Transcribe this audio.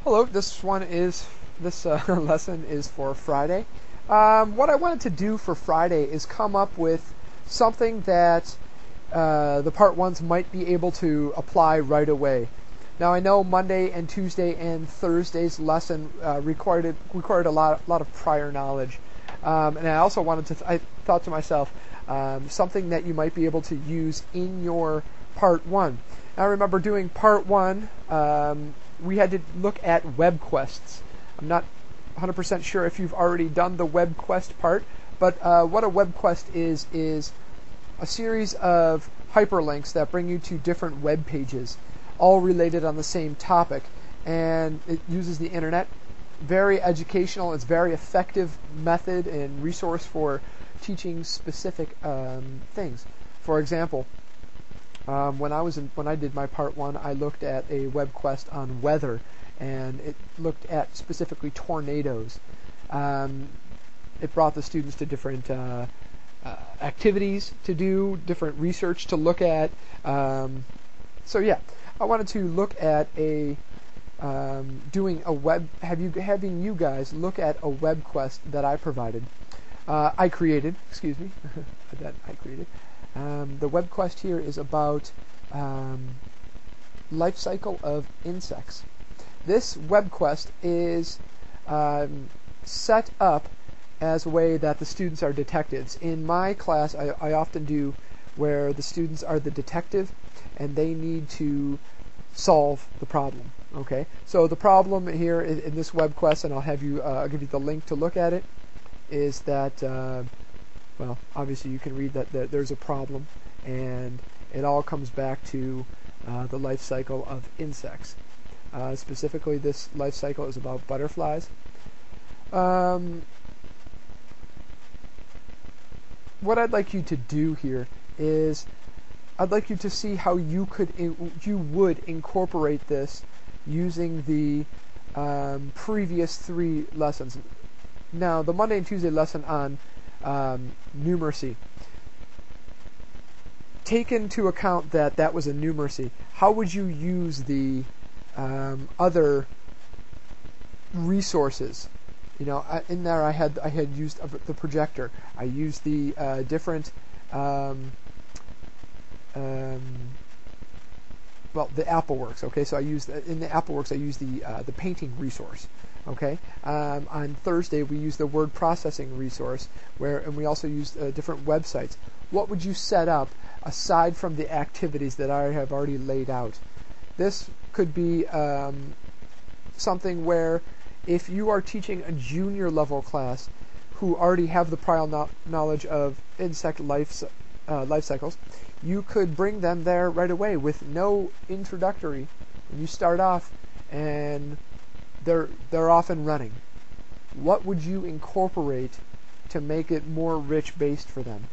Hello, this lesson is for Friday. What I wanted to do for Friday is come up with something that the Part 1s might be able to apply right away. Now I know Monday and Tuesday and Thursday's lesson required a lot of prior knowledge, and I also I thought to myself something that you might be able to use in your Part 1. Now I remember doing Part 1. We had to look at Webquests. I'm not 100% sure if you've already done the Webquest part, but what a Webquest is a series of hyperlinks that bring you to different web pages, all related on the same topic, and it uses the internet. Very educational. It's a very effective method and resource for teaching specific things. For example, when I did my Part 1, I looked at a Webquest on weather, and it looked at specifically tornadoes. It brought the students to different activities to do, different research to look at. So yeah, I wanted to look at having you guys look at a Webquest that I created. Excuse me, that I created. The Webquest here is about life cycle of insects. This Webquest is set up as a way that the students are detectives. In my class, I often do where the students are the detective and they need to solve the problem. Okay, so the problem here in this Webquest, and I'll give you the link to look at it, is that well, obviously you can read that there's a problem, and it all comes back to the life cycle of insects. Specifically, this life cycle is about butterflies. What I'd like you to do here is I'd like you to see how you would incorporate this using the previous 3 lessons. Now, the Monday and Tuesday lesson on numeracy. Take into account that was a numeracy. How would you use the other resources? You know, in there I had used the projector. I used the different the AppleWorks. Okay, so in the AppleWorks I used the painting resource. Okay, on Thursday we used the word processing resource, and we also used different websites. What would you set up aside from the activities that I have already laid out? This could be something where if you are teaching a junior level class who already have the prior knowledge of insect life cycles, you could bring them there right away with no introductory. And you start off and they're off and running. What would you incorporate to make it more rich based for them?